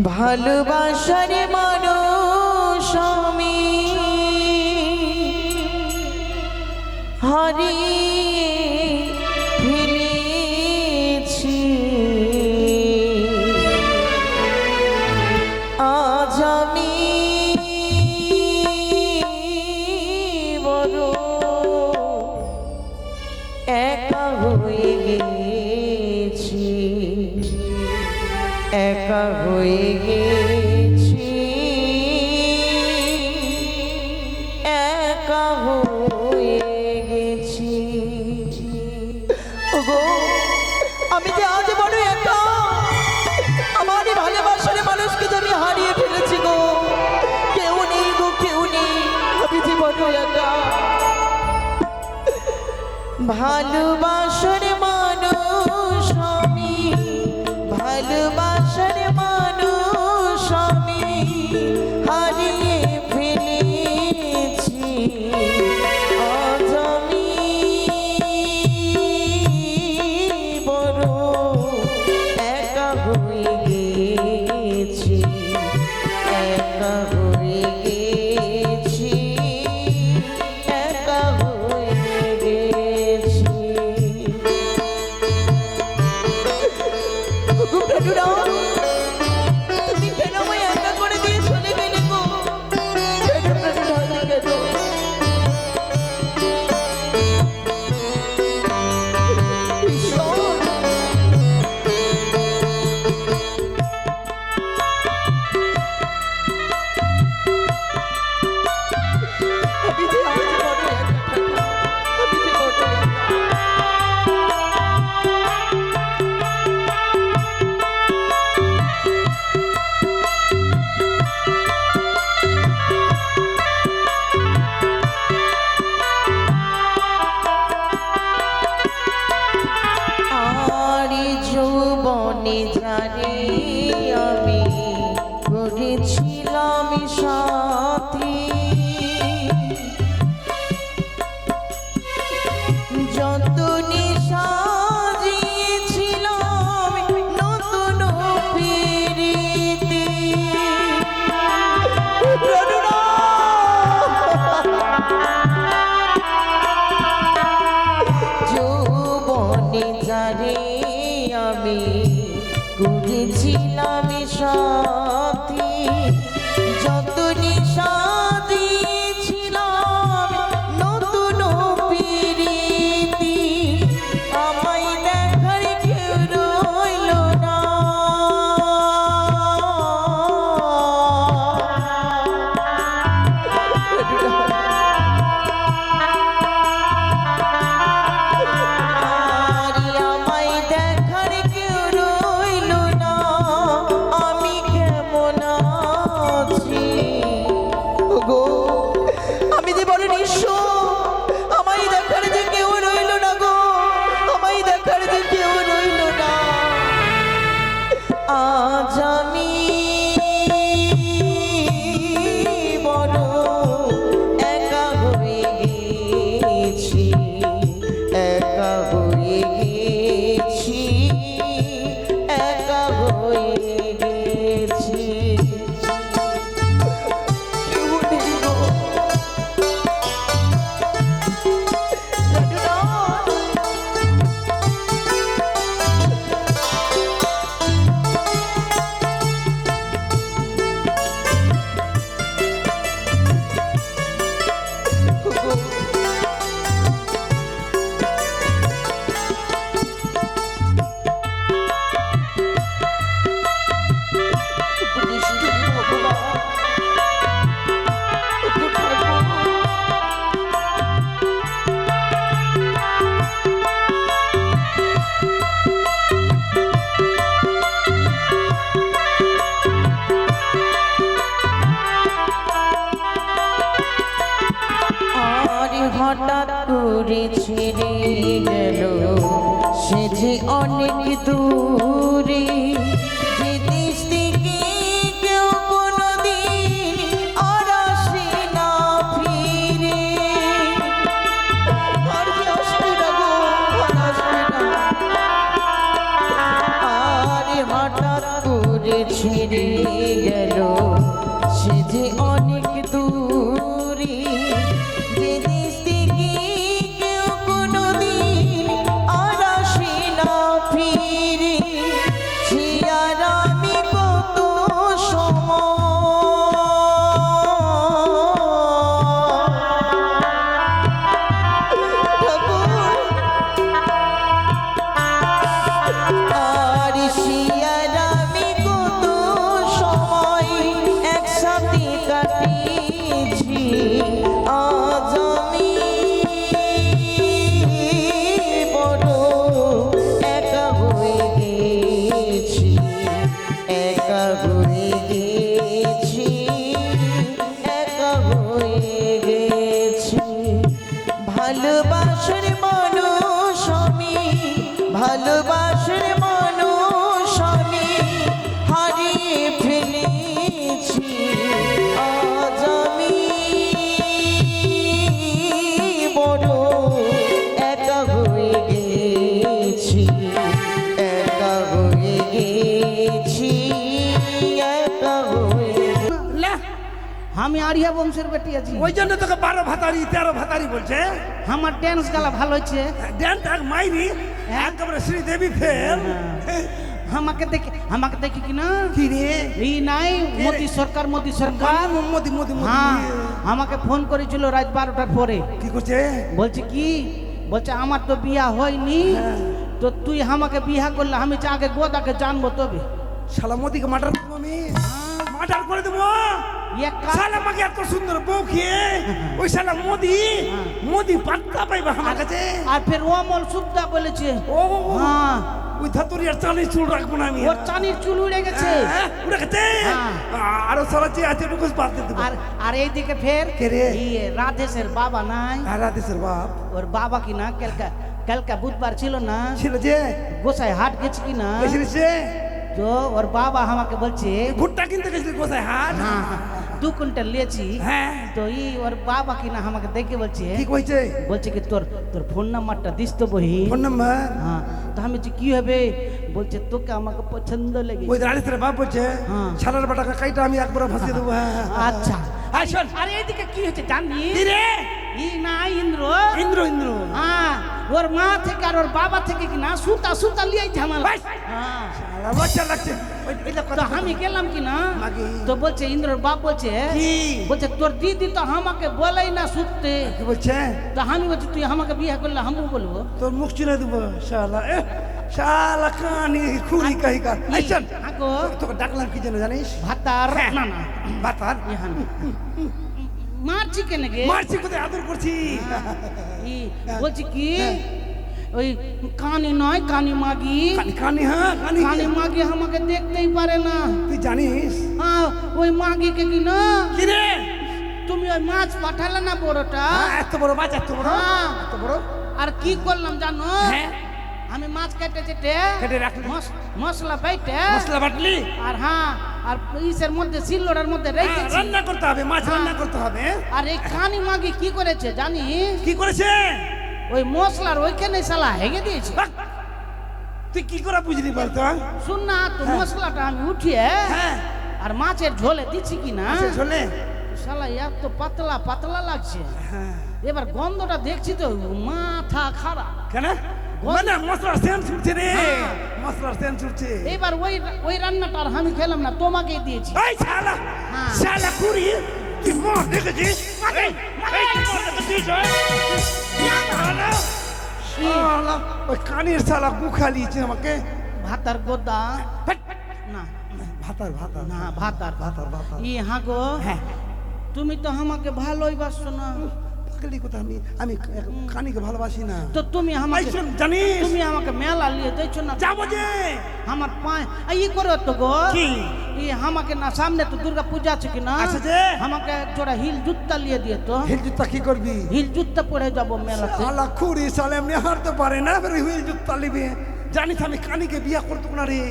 ভালোবাসার মানুষ আমি হারিয়ে ফেলেছি। আজ আমি বড় একা হয়ে গেছি, একা হয়ে গেছি, একা হয়ে গেছি। ওগো আমি যে আজ বড় একা, আমার এই ভালোবাসার মানুষকে যে আমি হারিয়ে ফেলেছি গো। কেউ নেই গো, কেউ নেই, আমি যে বড় একা। ভালোবাসার মানুষ আমি, ভালোবাসার মানুষ আমি হারিয়ে ফেলেছি। আজ আমি বড় একা হয়ে গেছি, একা হয়ে গেছি, একা হয়ে গেছি। তুমি কেন আমায় একা করে দিয়ে চলে গেলে গো? যারে আমি করেছিলাম সাথী, যত সাজিয়েছিলাম নতুন প্রীতি, যৌবনে যারে আমি করেছিলাম সাথী, যত নিশা দিয়েছিলাম নতুন প্রীতি, আমায় দেখার কেউ রইল না। আমি যে বড় নিঃস্ব, আমায় দেখার যে কেউ রইল না গো, আমায় দেখার যে কেউ রইল না। আজ আমি বড় একা হয়ে গেছি, একা হয়ে গেছি, একা হয়ে গেছি। হঠাৎ করে ছেড়ে গেল সে যে অনেক দূরে, যে দেশ থেকে কেউ কোনোদিন আর আসে না ফিরে। আর যে আসবে না গো, আর আসবে না। আর হঠাৎ করে ছেড়ে গেল সে যে অনেক দূরে, যে দেশ থেকে কেউ কোনোদিন আর আসে না ফিরে, সে আর আমি কত ভালোবাসার মানুষ আমি, ভালোবাসার মানুষ আমি হারিয়ে ফেলেছি। আজ আমি বড় একা হয়ে গেছি, একা হয়ে গেছি, একা হয়ে। আমি আরিয়া বংশের বেটি আছি, ওই জন্য তোকে 12 ভাতারি 13 ভাতারি বলছে। আমার ড্যান্স গালা ভালো হচ্ছে। ড্যান্স এক মাইরি একেবারে শ্রীদেবী ফেল। আমাকে দেখি কি না কি রে এই নাই মোদি সরকার, মোদি সরকার মোদি মোদি হ্যাঁ আমাকে ফোন করেছিল রাত 12টার পরে। কি করছে? বলছে কি, বলছে আমার তো বিয়া হয়নি, তো তুই আমাকে বিয়া করলে আমি আগে গোদাকে জানবো তবে। শালা মোদিকে মার্ডার করবো আমি, মার্ডার করে দেবো। শালা আমাকে এত সুন্দর বউ খেয়ে ওই শালা মোদি মোদি পাত্তা পাইবা আমার কাছে। আর ফের অমল সুদ্দা বলেছে ও হ্যাঁ ওই ধাতুরিয়ার চালির চুল রাখবো না আমি। ওর চানির চুল উড়ে গেছে, উড়ে গেছে। আরো সারা যে আছে ঢুকুস বাদ দিয়ে দেবো। আর এইদিকে ফের কে রে? রাধেশের বাবা নাই, রাধেশের বাপ। ওর বাবা কি না কালকা বুধবার ছিল না, ছিল যে গোসাই হাট গেছে কি না, তো ওর বাবা আমাকে বলছে ভুট্টা কিনতে গেছিল গোসাই হাট। 2 কুইন্টাল লিয়েছি। হ্যাঁ তো ওর বাবা কি না আমাকে দেখে বলছে, কি কইছে? বলছে কি তোর ফোন নাম্বারটা দিস তো বহি। Phone number? হ্যাঁ। তো আমি বলছি কি হবে, বলছে তোকে আমাকে পছন্দ লেগেছে। ওই রাধেশের বাপ বলছে শালার বাটাকে কাইটা আমি একবার ভাসিয়ে দেবো। আচ্ছা আর এইদিকে কি হচ্ছে জানি রে? না ইন্দ্র ইন্দ্র ইন্দ্র হ্যাঁ ওর মা থেকে আর ওর বাবা থেকে কি না সুতা সুতা লিয়ে ঝামেলা। শালা বাচ্চা লাগছে। তো আমি গেলাম কি না, তো বলছে ইন্দ্রর বাপ বলছে বলছে তোর দিদি তো আমাকে বলেই না শুতে। কি বলছে? তো আমি বলছি তুই আমাকে বিয়ে করলে আমিও বলবো। তোর মুখ চিনে দেবো শালা। শালা কানি খুরি কাহি কার। আইছেন তোকে ডাকলাম কি জানো জানিস? ভাতার না না ভাতার মারছি কেন গে? মারছি কোথায় আদর করছি। বলছি কি ওই কানি নয় কানি মাগি, কানি হ্যাঁ কানি মাগি আমাকে দেখতেই পারে না। তুই জানিস? হ্যাঁ ওই মাগিকে কি না কি রে তুমি ওই মাছ পাঠালে না বড়টা, এত বড় মাছ, এত বড় এত বড়। আর কি করলাম জানো? হ্যাঁ আমি মাছ কেটে কেটে রাখলি, মশলা বাইটে মশলা বাটলি, আর হ্যাঁ আর ইসের মধ্যে সিল্লোড়ার মধ্যে রেখেছি। রান্না করতে হবে, মাছ রান্না করতে হবে। আর এই কানি মাগি কি করেছে জানিস? কি করেছে? ওই মশলার ওইখানে শালা হেগে দিয়েছে। তুই কি করে বুঝলি বলতো? শুন না তো মশলাটা আমি উঠিয়ে আর মাছের ঝোলে দিচ্ছি কি না, ঝোলে শালা এত পাতলা পাতলা লাগছে। এবার গন্ধটা দেখছি তো মাথা খারাপ। কেন? মানে মশলার সেন্ট ছুটছে রে, মশলার সেন্ট ছুটছে। এবার ওই রান্নাটা আমি খেলাম না, তোমাকে দিয়েছি। এই শালা শালা কুড়ি তুই মর দেখেছিস? ওই কানের শালা গু খালিয়েছে আমাকে। ভাতার গোদা না ভাতার ভাতার না ভাতার ভাতার ভাতার হ্যাঁ গো তুমি তো আমাকে ভালোই বাসছো না। আমি কানিকে ভালোবাসি না। তো তুমি আমাকে জানিস তুমি আমাকে মেলা নিয়ে দিয়েছো না, যাবো যে আমার পায়ে ই করো তো গো আমাকে না সামনে তো দুর্গা পূজা আছে কি না, আমাকে জোড়া হিল জুতা নিয়ে দিয়ে তো। হিল জুতা কি করবি? হিল জুতা পরে যাবো মেলাতে। শালা খুরি শালা এমনি হারতে পারে না, হিল জুতা নিবে। জানিস আমি কানিকে বিয়া করতে না রে।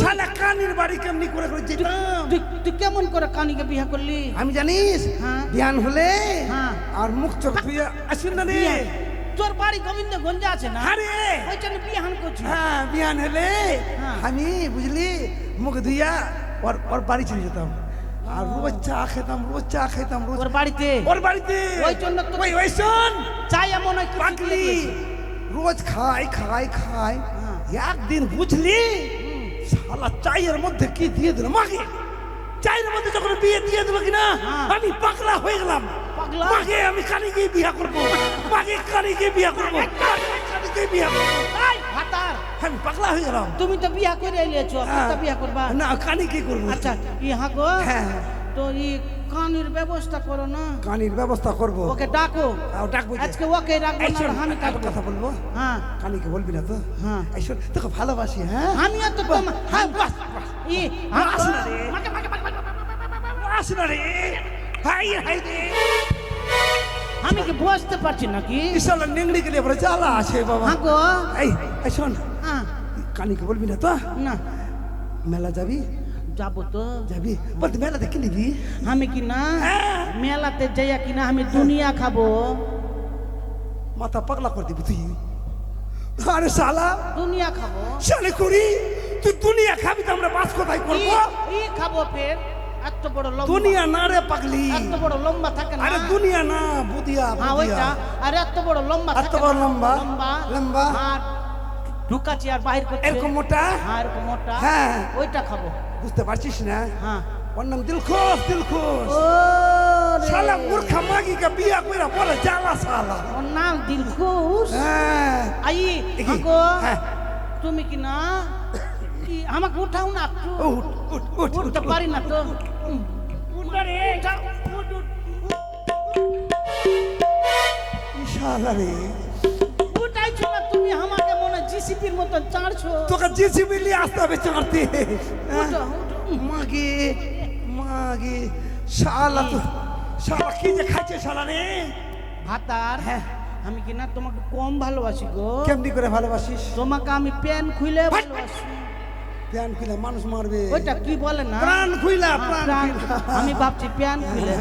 শালা কানির বাড়ি কেমনি করে যেতাম। তুই কেমন করে কানিকে বিয়া করলি? আমি জানিস বিয়ান হলে আর মুখ চোখ ধুয়ে আসুন না রে। তোর বাড়ি গোবিন্দগঞ্জে আছে না আরে ওই জন্য বিহান করছি হ্যাঁ বিয়ান হলে হ্যাঁ। আমি বুঝলি মুখ ধুইয়া ওর বাড়ি চলে যেতাম আর রোজ চা খেতাম রোজ ওর বাড়িতে ওর বাড়িতে ওই জন্য তো ওই শোন চাই এমন হয় পাগলি রোজ খাই হ্যাঁ। একদিন বুঝলি শালা চায়ের মধ্যে কি দিয়ে দিল মাকে চায়ের মধ্যে যখন বিয়ে দিয়ে দিল কিনা হ্যাঁ। আমি পাগলা হয়ে গেলাম পাগলা? মাকে আমি কানে গিয়ে বিয়া করবো মাকে কানে গিয়ে বিয়া করবো কানে গিয়ে বিয়া করবো এই ভাতার আমি পাগলা হয়ে গেলাম তুমি তো বিয়া করে এলিয়েছো তো বিয়া করবা না কানে কি করবো আচ্ছা ইহা গো হ্যাঁ। তো ই কানের ব্যবস্থা করো না কানির ব্যবস্থা করবো ওকে ডাকো ডাকবো যে। আজকে ওকে রাখবো এই না শোন, আমি একটা থাকবো কথা বলবো হ্যাঁ কানিকে বলবি না তো হ্যাঁ। এই শোন তোকে ভালোবাসি হ্যাঁ আমিও তো তোমার হ্যাঁ বাস ই বাস না রে। আস না রে হাই হাই রে আমি কি বুঝতে পারছি নাকি ইশালা নেংড়ি গেলে পরে জ্বালা আছে বাবা হ্যাঁ গো এই শোন হ্যাঁ কানিকে বলবি না তো না মেলা যাবি যাবো তো যাবি বলতে মেলা দেখে নিবি আমি কি না হ্যাঁ। মেলাতে যাইয়া কিনা আমি দুনিয়া খাবো মাথা পাগলা করে দিবি তুই আরে শালা দুনিয়া খাবো শালে করি তুই দুনিয়া খাবি তো আমরা বাস কোথায় করবো ই খাবো ফের এত বড় লম্বা দুনিয়া না রে পাগলি এত বড় লম্বা থাকে না আরে দুনিয়া না বুদিয়া হ্যাঁ ওইটা আর এত বড় লম্বা এত থাকে বড় না? লম্বা? লম্বা লম্বা? আর ঢুকাচ্ছি আর বাহির করছি এরকম মোটা হ্যাঁ এরকম মোটা হ্যাঁ। ওইটা খাবো বুঝতে পারছিস না হ্যাঁ ওর নাম দিলখোশ দিলখোশ ও শালা মূর্খা মাগিকে বিয়া কইরা বলে জ্বালা শালা ওর নাম দিলখুশ হ্যাঁ আই দেখি। গো হ্যাঁ। তুমি কি না কি আমাকে উঠাও না একটু উঠ উঠ উঠ উঠতে পারি না তো শালা রে উঠাইছো না তুমি আমাকে মনে জিসিপির মতো চাড়ছো তোকে জিসিবি নিয়ে আসতে হবে চাঁড়তে উঠো, উঠো। মাগে মাগে শালা তো শালা কি যে খাইছে শালা রে ভাতার হ্যাঁ। আমি কি না তোমাকে কম ভালোবাসি গো কেমনি করে ভালোবাসিস তোমাকে আমি প্যান খুলে ভালোবাসি প্যান খুলে মানুষ মারবে ওইটা কি বলে না প্রাণ খুইলা হ্যাঁ, প্রাণ প্রাণ। খুইলা। আমি ভাবছি প্যান খুলে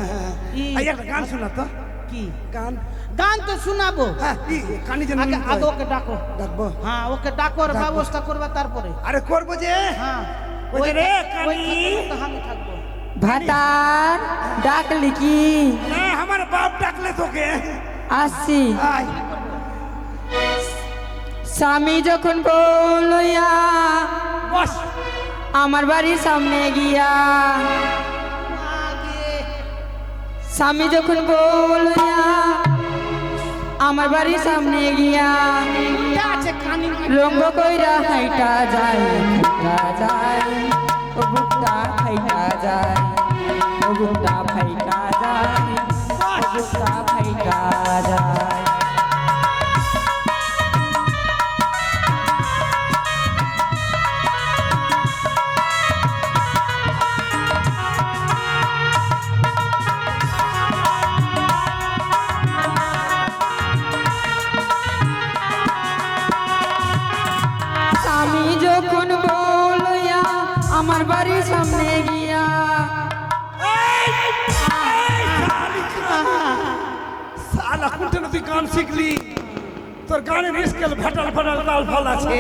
এই একটা গান শোনা তো কি গান গান তো শোনাবো হ্যাঁ কি কানি যেন আগে নিতে আগে হয়। ওকে ডাকো ডাকবো হ্যাঁ ওকে ডাকোর ডাকবো। ব্যবস্থা করবে তারপরে আরে করবো যে হ্যাঁ ওই যে রে, ওই কানি। তো আমি থাকবো ভাতার ডাকলি কি না আমার বাপ ডাকলে তোকে আসছি আয় স্বামী যখন বলইয়া বস আমার বাড়ির সামনে গিয়া স্বামী যখন বলইয়া আমার বাড়ির সামনে গিয়া আছে কানি রঙ্গ কইরা হাইটা যায় ও বুকটা ফাইটা যায় ও বুকটা ফাইটা যায় ও বুকটা ফাইটা যায় আমি যখন বলইয়া আমার বাড়ির সামনে গিয়া সালা কোনটা তুই গান শিখলি তোর গানের স্কেল ফাটাল ফাটাল লাল ফাল আছে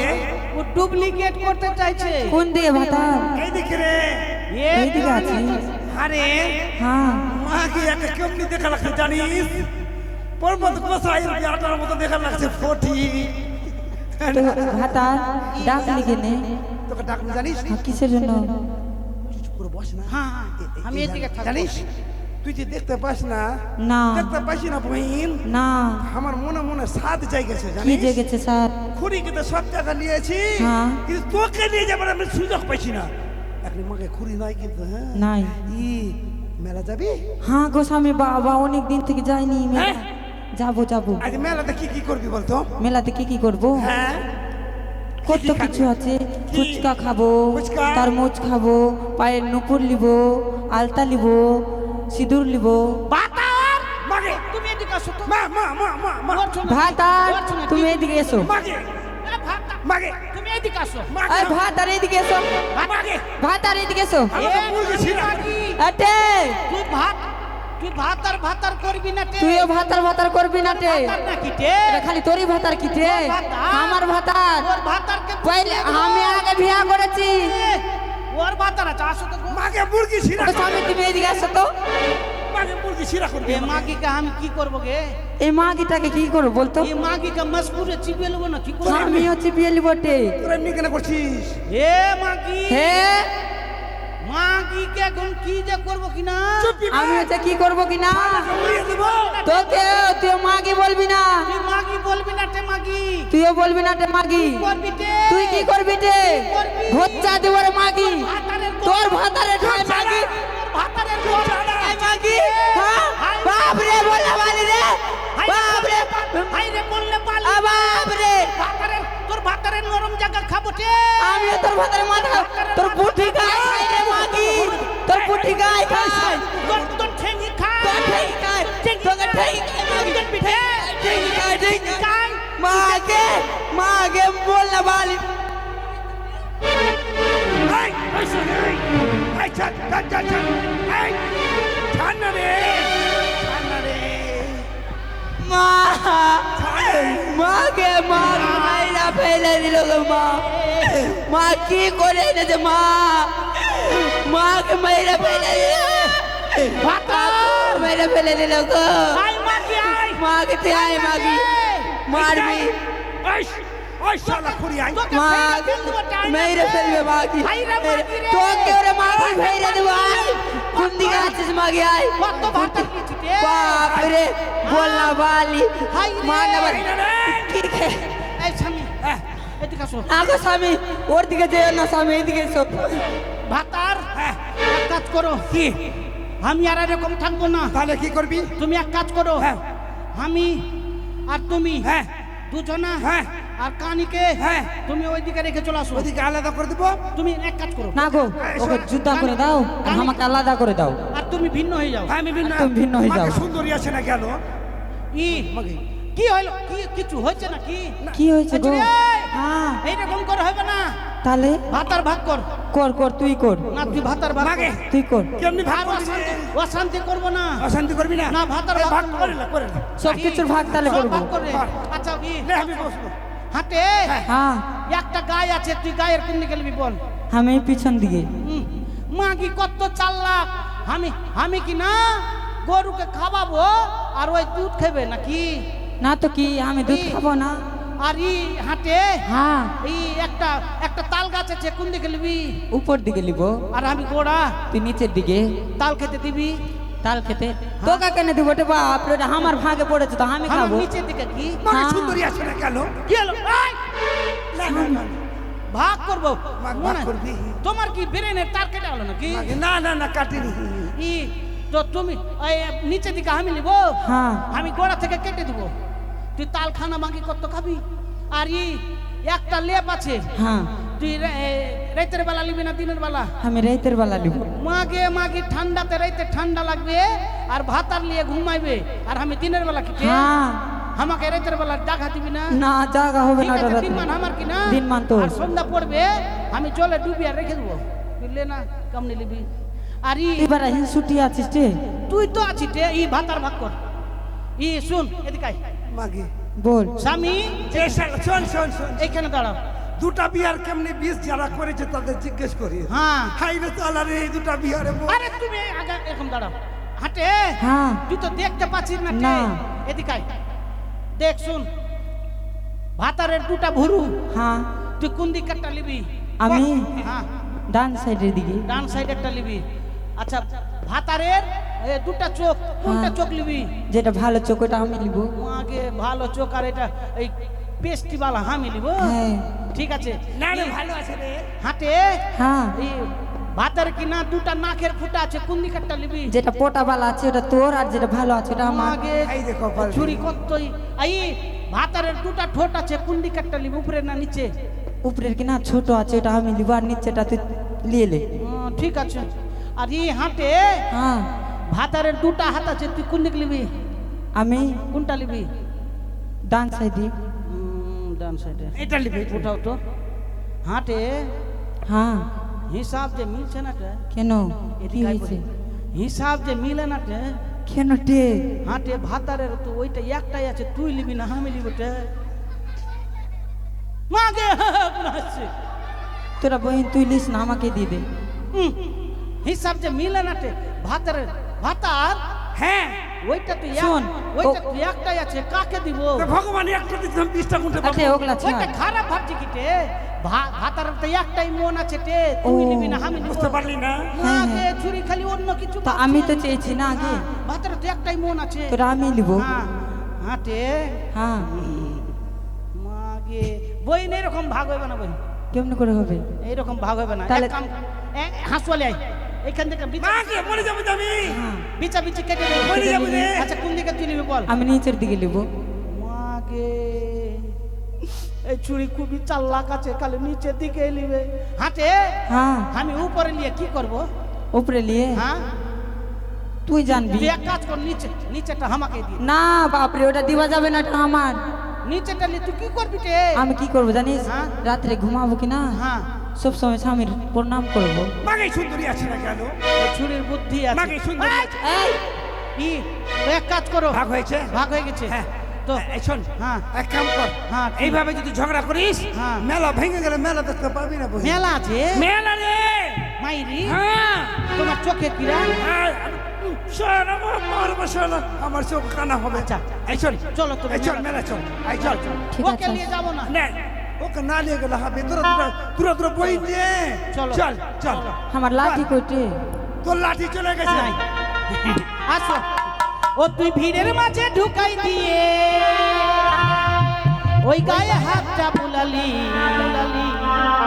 ও ডুপ্লিকেট করতে চাইছে কোন দিয়ে ভাতার এই দেখে রে এইদিকে আছে আরে হ্যাঁ মাকে একটা কেমনি দেখা লাগছে জানিস পর্বত কোসাইয়ের বিয়াটার মতো দেখা লাগছে ফটি তো ভাতার ডাকলি কেনে তোকে ডাকবি জানিস কিসের জন্য পুরো বস না হ্যাঁ হ্যাঁ, আমি এদিকে থাকবো জানিস তুই যে দেখতে পাস না না দেখতে পাইস না বহিন না আমার মনে মনে সাত জায়গাছে কি জানিস জেগেছে স্যার খুঁড়ি কিন্তু সব টাকা নিয়েছি হ্যাঁ। কিন্তু তোকে নিয়ে যাবার আমি সুযোগ পাইছি না এখন মাকে খুঁড়ি নাই কিন্তু হ্যাঁ নাই ই মেলা যাবি হ্যাঁ গো স্বামী বাবা অনেক দিন থেকে যাইনি মেলা হ্যাঁ? যাবো যাবো আজ মেলাতে কি কি করবি বলতো মেলাতে কি কি করবো হ্যাঁ কত কিছু আছে ফুচকা খাবো ফুচকা? তরমুজ খাবো পায়ের নুপুর লিব আলতা লিব সিঁদুর লিব ভাতার মাগে তুমি এদিকে আসো তো মা মা মা মা মা বলছো না, ভাতার বলছো না, তুমি এদিকে এসো মাগে এ ভাতার, মাগে তুমি এদিকে আসো মাগে আরে ভাতার এদিকে এসো মাগে ভাতার এদিকে এসো আমি তো বুঝেছি না। মাগি, আটে তুই ভাত তুই ভাতার ভাতার করবি না তে তুইও ভাতার ভাতার করবি না তে ভাতার না কি তে এটা খালি তোরই ভাতার কি তে আমার ভাতার ওর ভাতারকে পहिले আমি আগে বিয়া করেছি ওর ভাতার আছে আসো তো গো। মাকে মুরগি শিরা ওকে স্বামী তুমি এদিকে আসো তো মাকে মুরগি শিরা করবি এ মাগিকে আমি কি করব গে এই মাগিটাকে কি করবো বলতো এই মাগিকে মজবুরে চিবিয়ে নেবো না কি করব আমিও চিপিয়ে বটে তোরা এমনি কেন করছিস এ মাগি হে মাগিকে এখন কি যে করব কি না আমি হচ্ছে কি করবো কি না উড়িয়ে দেবো তোকে তুই মাগি বলবি না তুই মাগি বলবি না তে মাগি তুইও বলবি না তে মাগি করবি তে তুই কি করবি তে করবি? ভচ্চা দেব রে মাগি ভাতারের তোর ভাতারে ঠাই মাগি ভাতারের গোল এই মাগি হ্যাঁ বাপ রে বললা বালি রে বাপ রে হাই রে বললে পাল আ বাপ রে ভাতারের তোর ভাতারের নরম জায়গা খাবো তে আমিও তোর ভাতারে মাথা তোর বুদ্ধি গায় খাই রে মাগি তোর বুদ্ধি গায় খাই তোর ঠেঙ্গি খা তোর ঠেই খাই তোকে ঠেই খাই মাগি তোর পিঠে ঠেই খাই ঠেই খাই মাগে মাগে বললা বালি এই এই শোনে এই ছাড় ছাড় ছাড় ছাড় এই ছাড় না রে মা মাকে মাইরা ফেলে দিল গো মা মা কি করে এনেছে মা মাকে মাইরা ফেলে দিল মেরে ফেলে দিল গো আই মাগি আই মাকে তুই আয় মাগি মারবি ওই ওই শালা খুরি আই মা মেরে ফেলবে মাগি তোকে ওরে মাগি ফেলে দেবো আয় কোন দিকে আছিস মাগি আয় কত ভাতার কিছু তে বাপ রে বললা বালি মা না ঠিক আছে এই স্বামী এদিকে আসো আগো স্বামী ওর দিকে যেও না স্বামী এদিকে এসো ভাতার এক কাজ করো কি আমি আর এরকম থাকবো না তাহলে কি করবি তুমি এক কাজ করো হ্যাঁ। আমি আর তুমি হ্যাঁ দুজনা হ্যাঁ। আর কানিকে হ্যাঁ। তুমি ওইদিকে রেখে চলে আসো ওদিকে আলাদা করে দেব তুমি এক কাজ করো না গো ওকে জুতা করে দাও আর আমাকে আলাদা করে দাও আর তুমি ভিন্ন হয়ে যাও হ্যাঁ আমি ভিন্ন তুমি ভিন্ন হয়ে যাও। মাকে সুন্দরী আছে না কেন ই কি হইলো কি কিছু হয়েছে নাকি কি হয়েছে গো হ্যাঁ এইরকম করে হবে না তাহলে ভাতার ভাগ কর কর কর তুই কর না তুই ভাতার ভাগ মাগে। কর। তুই কর কেমনি ভাগ আর করবি রে? অশান্তি করবো না অশান্তি করবি না না, ভাতার এই ভাগ ভাগ করবো। করে না করে না সব কিছুর ভাগ তাহলে সব করবো ভাগ করে আচ্ছা নে আমি বসবো হাতে হ্যাঁ একটা গায়ে আছে তুই গায়ের কোন দিকে গেলবি বল আমি পিছন দিকে মা কি কত চাল্লাক আমি কি না গরুকে খাওয়াবো আর ওই দুধ খাবে নাকি না তো কি আমি দুধ খাবো না আর ই হাতে হ্যাঁ এই একটা তাল গাছ আছে কোন দিকে নিবি উপর দিকে লিব আর আমি গোড়া তুই নিচের দিকে তাল খেতে দিবি তাল খেতে তোকে কেন দিব রে বাপ রে আমার ভাগে পড়েছে তো আমি আমার খাবো নিচের দিকে কি মাকে হ্যাঁ। সুন্দরী আছে না কেন কি হলো এই! না না না ভাগ করবো ভাগ মনে হয়? করবি। তোমার কি ব্রেনের তার কেটে হলো নাকি মাকে না না না কাটিনি ই তো তুমি এই নিচের দিকে আমি নিব হ্যাঁ আমি গোড়া থেকে কেটে দিব তুই তাল খানা মাগি কত খাবি আর ই একটা লেপ আছে হ্যাঁ তুই রাতের বেলা নিবি না দিনের বেলা আমি রাইতের বেলা লিব মাগে মাগি ঠান্ডাতে রাইতে ঠান্ডা লাগবে আর ভাতার নিয়ে ঘুমাইবে আর আমি দিনের বেলা কি হ্যাঁ আমাকে রাতের বেলা জাগা দিবি না না জায়গা হবে ঠিক না আছে রাতে। দিনমান আমার কি না দিনমান তো আর সন্ধ্যা পড়বে আমি জলে ডুবি আর রেখে দেবো বুঝলে না কেমনি নিবি আর এবার হিন ছুটি আছিস রে তুই তো আছিস রে ই ভাতার ভাগ কর শুন এদিকে আয়। মাগে বল স্বামী এ শালা, শোন শোন শোন এইখানে দাঁড়াও দুটা বিয়ার কেমনি বিষ যারা করেছে তাদের জিজ্ঞেস করি হ্যাঁ হাই রে চালা রে এই দুটা বিয়ারে আরে তুমি আগে এরকম দাঁড়াও হাঁটে হ্যাঁ তুই তো দেখতে পাচ্ছিস না না। এদিকে আয়। দেখ শুন ভাতারের দুটা ভুরু হ্যাঁ তুই কোন দিকটা নিবি আমি হ্যাঁ ডান সাইডের দিকে ডান সাইড একটা নিবি আচ্ছা ভাতারের দুটা চোখ কোনটা হ্যাঁ। চোখ নিবি যেটা ভালো চোখ ওটা আমি লিব আগে ভালো চোখ আর এটা এই পেস্টিওয়ালা আমি নিব হ্যাঁ ঠিক আছে না না ভালো আছে রে হাতে হ্যাঁ এই ভাতার কি না দুটা নাকের ফুটা আছে কোন দিকটা নিবি যেটা পোটা বালা আছে ওটা তোর আর যেটা ভালো আছে ওটা আমার আগে এই দেখো কপাল ছুরি কতই এই ভাতারের দুটা ঠোঁট আছে কোন দিকটা নিবি উপরে না নিচে উপরের কি না ছোট আছে ওটা আমি লিব আর নিচেটা তুই নিয়ে লে ঠিক আছে আর এই হাতে হ্যাঁ ভাতারের দুটা হাত আছে তুই কোন দিক নিবি আমি কোনটা নিবি ডান সাইডে ডান সাইডে এটা লিবি উঠাও তো হাতে হ্যাঁ হিসাব যে মিলছে না তে, কেন কি এদিকে আয় হয়েছে বলি। হিসাব যে মিলে না তে, কেন টে হাটে ভাতারের তো ওইটা একটাই আছে, তুই লিবি না আমি লিব ওটা। মাগে আসছে তোরা বহিন তুই লিস না, আমাকে দিয়ে দে। হিসাব যে মিলে না টে ভাতারের ভাতার। হ্যাঁ ওইটা তো শোন, ওইটা তো একটাই আছে, কাকে দিব? তো ভগবান একটা দিতাম 20টা গুনতে পারবো। আচ্ছা ওগুলা ছাড়। ওইটা খারাপ ভাবছি কি টে? ভাতারের তো একটাই মন আছে টে, তুই ও, নিবি না আমি নিব। বুঝতে পারলি না? মাগে ছুরি খালি অন্য কিছু তা আমি তো চেয়েছি না আগে, ভাতারের তো একটাই মন আছে। তোরা আমি লিব। হ্যাঁ হাটে হ্যাঁ মাগে বই না এরকম ভাগ হবে না, বই কেমন করে হবে? এইরকম ভাগ হবে না। তাহলে- এক কাম হাসুয়ালে আই, এখান থেকে মাকে মরে যাবো আমি। হ্যাঁ, বিচা বিচি কেটে দেবো। মরে যাবো রে। আচ্ছা কোন দিকে তুই নিবি বল? আমি নিচের দিকে লিব। মাগে এই চুরি খুবই চাল্লাক আছে, খালি নিচের দিকে নিবে। হাটে হ্যাঁ আমি উপরে নিয়ে কি করব? উপরে লিয়ে হ্যাঁ তুই জানবি। তুই এক কাজ কর, নিচেটা আমাকে দিয়ে। না বাপরে, ওটা দিবা যাবে না, ওটা আমার। নিচেটা নিয়ে তুই কি করবি রে? আমি কি করবো জানিস? হ্যাঁ? রাত্রে ঘুমাবো কি না, হ্যাঁ সব সময় স্বামীর প্রণাম করবো। মাকে সুন্দরী আছে না কেন? এই চুরির বুদ্ধি আছে। মাকে সুন্দরী আছে। এই, কি তো এক কাজ করো, ভাগ হয়েছে? ভাগ হয়ে গেছে। হ্যাঁ তো এই শোন, হ্যাঁ এক কাম কর, হ্যাঁ, ঠিক। এইভাবে যদি ঝগড়া করিস হ্যাঁ। মেলা ভেঙে গেলে মেলা দেখতে পাবি না। বহি মেলা আছে মেলা রে। মাইরি, হ্যাঁ তোমার চোখে কিরা? শোন, শোন, আমার চোখ কানা হবে। আচ্ছা, এই চল চলো তুমি এই চল মেলা। মেলা চল, এই চল ঠিক ওকে আছে নিয়ে যাবো না। না ওকে না নিয়ে গেলে হবে। তোরা বই নিয়ে চলো। চল চল। আমার লাঠি কইটে। তোর লাঠি চলে গেছে। নাই। আসো, ও তুই ভিড়ের মাঝে ঢুকাই দিয়ে ওই গায়ে হাতটা বুলালি,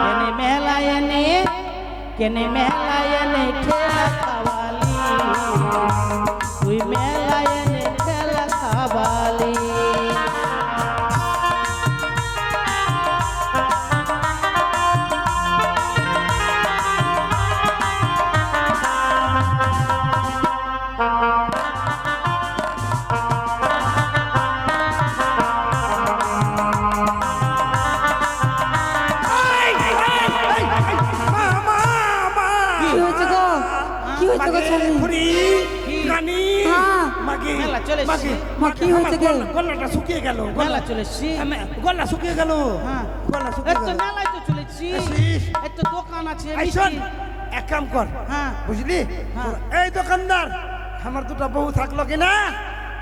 কেনে মেলায় এনে, কেনে মেলায় এনে ঠেলা খাওয়ালি, তুই মেলায় এনে ঠেলা খাওয়ালি। কি হয়েছে গো? কি হয়েছে গো স্বামী? হ্যাঁ। মেলা চলে এসেছি। মা, কি হয়েছে গো? গলাটা শুকিয়ে গেল। মেলা চলে এসছি। গলা শুকিয়ে গেল। হ্যাঁ। গলা এই শুকিয়ে তো গেল। মেলায় তো চলেছি, এসিস। এই তো দোকান আছে এই শোন, মিষ্টি। এক কাম কর, হ্যাঁ বুঝলি? হ্যাঁ। এই দোকানদার, আমার দুটো বউ থাকলো কিনা,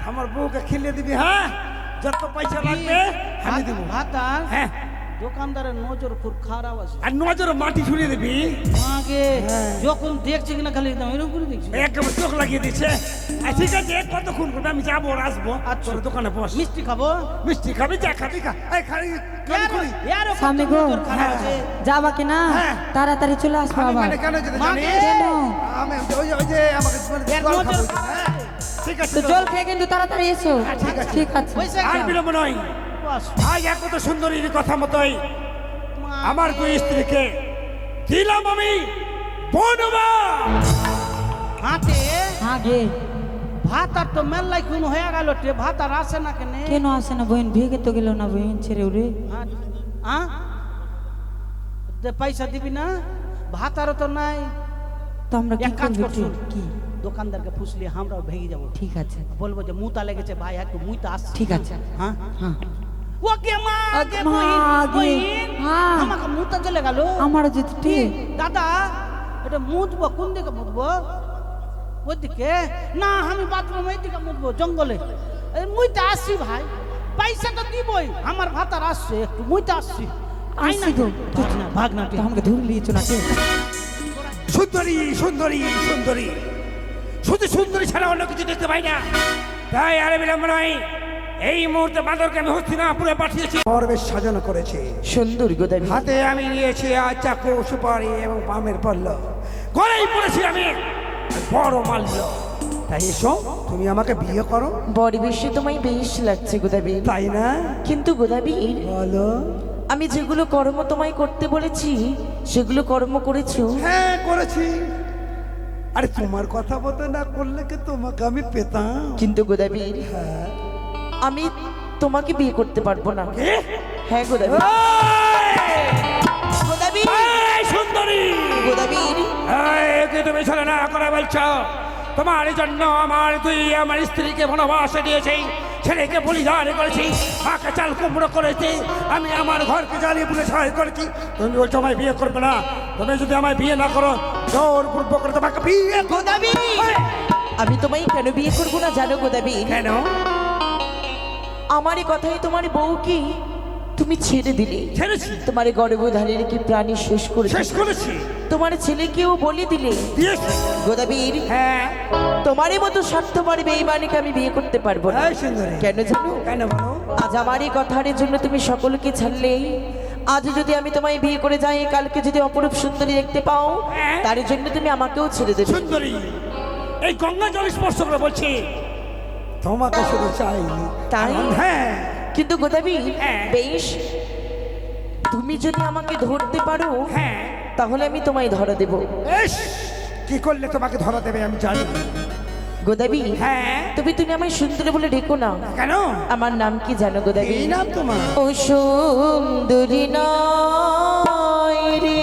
আমার বউকে খেলিয়ে দিবি। হ্যাঁ, যত পয়সা লাগবে আমি দেবো। ভাতার হ্যাঁ, দোকানদারের নজর খুব খারাপ আছে। আর নজর মাটি ছুড়িয়ে দিবি। আগে হ্যাঁ। যখন দেখছে কিনা খালি একদম এরকম করে দেখছি। একবার চোখ লাগিয়ে দিচ্ছে। ঠিক আছে, কতক্ষণ করবে আমি যাবো আর আসবো। আচ্ছা। তোর দোকানে বস। মিষ্টি খাবো। মিষ্টি খাবি, যা খাবি খা। এই খালি খালি খুলি। ইয়ারও স্বামী গো, নজর খারাপ আছে। যাবা কি না? হ্যাঁ। তাড়াতাড়ি চলে আসবো আমি আবার। মানে কেন যেতে মা জানি? গে। কেন? আমি ওই যে আমাকে এর জল নজর খাবো। খারাপ হ্যাঁ, আছে। ঠিক আছে। তো জল খেয়ে কিন্তু তাড়াতাড়ি এসো। ঠিক আছে। ঠিক আছে। বসে আর যাও। বিলম্ব নয়। বস। আজ এক তো সুন্দরীর কথা মতোই মা আমার দুই স্ত্রীকে দিলাম আমি বনবা। হাতে হ্যাঁ গে, ভাত আর তো মেলাই কোন হয়ে গেল রে, ভাত আর আসে না কেনে? কেন আসে না বহিন? ভেগে তো গেল না বহিন, ছেড়ে উড়ে। হ্যাঁ পয়সা দিবি না? ভাত আরও তো নাই। তো আমরা কি এক কাজ করবো? কর, শুন। কি? দোকানদারকে ফুসলি আমরাও ভেঙে যাবো। ঠিক আছে বলবো যে মুতা লেগেছে ভাই, একটু মুইতা আসছে। ঠিক আছে। হ্যাঁ হ্যাঁ, ওকে মা গে মা গে। বহিন, হ্যাঁ। আমাকে মুতা চলে গেল। আমারও যেতে কি? ঠিক। দাদা এটা মুতবো কোন দিকে মুতবো? ওইদিকে না, আমি বাথরুম এইদিকে মুতবো, জঙ্গলে। মুইতে আসছি ভাই, পয়সা তো দিবই, আমার ভাতার আসছে, একটু মুইতে আসছি। আসছি গো। ভাগ না তো আমাকে ধরে নিয়েছো না ঠিক? সুন্দরী সুন্দরী সুন্দরী, শুধু সুন্দরী ছাড়া অন্য কিছু দেখতে পাই না। তাই আরে বিলম্ব নয়, এই মুহূর্তে বাঁদরকে আমি হস্তিনাপুরে পাঠিয়েছি। পর্বেশ সাজানো করেছে সুন্দর গোদাবি। হাতে আমি নিয়েছি আজ চাকু, সুপারি এবং পামের পল্ল। গলায় পড়েছি আমি বড় মাল্য। তাই এসো, তুমি আমাকে বিয়ে করো। বড় বেশি তোমায় বেশ লাগছে গোদাবি, তাই না? কিন্তু গোদাবি বলো। আমি যেগুলো কর্ম তোমায় করতে বলেছি সেগুলো কর্ম করেছো? হ্যাঁ করেছি। আরে তোমার কথা মতো না করলে কি তোমাকে আমি পেতাম? কিন্তু গোদাবি হ্যাঁ। আমি তোমাকে বিয়ে করতে পারবো না। কে? হ্যাঁ গোদাবি। এই! গোদাবি এই সুন্দরী! গোদাবি এই, একে তুমি ছলনা করে বলছো? তোমার জন্য আমার স্ত্রীকে বনবাসে দিয়েছি, ছেলেকে বলিদান করেছি, মাকে চাল কুমড়ো করেছি, আমি আমার ঘরকে জ্বালিয়ে পুড়ে ছাই করেছি। তুমি বলছো আমায় বিয়ে করবে না? তুমি যদি আমায় বিয়ে না করো, জোর পূর্ব করে তোমাকে বিয়ে গোদাবি, আমি তোমায় কেন বিয়ে করবো না জানো গোদাবি? কেন? আমার এই কথাই তোমার বউকে তুমি ছেড়ে দিলে, ছেড়েছি, তোমার গর্ভধারীর কি প্রাণী শেষ করে শেষ করেছি, তোমার ছেলেকেও বলে দিলে। দিয়েছি। গোদাবীর, হ্যাঁ, তোমারই মতো স্বার্থপর বেঈমানকে আমি বিয়ে করতে পারবো না। এই সুন্দরী, কেন জানো? কেন বলো? আজ আমার এই কথার জন্য তুমি সকলকে ছাড়লে, আজ যদি আমি তোমায় বিয়ে করে যাই, কালকে যদি অপরূপ সুন্দরী দেখতে পাও, হ্যাঁ। তার জন্য তুমি আমাকেও ছেড়ে দেবে। সুন্দরী, এই গঙ্গা জল স্পর্শ করে বলছি তোমাকে শুধু চাই। তাই? হ্যাঁ। কিন্তু গোদাবি, হ্যাঁ। বেশ, তুমি যদি আমাকে ধরতে পারো, হ্যাঁ, তাহলে আমি তোমায় ধরা দেব। এস, কি করলে তোমাকে ধরা দেবে আমি জানি। গোদাবি, হ্যাঁ, তুমি আমায় সুন্দরী বলে ডেকো না। কেন? আমার নাম কি জানো গোদাবি? এই নাম তোমার? ও সুন্দরী নয় রে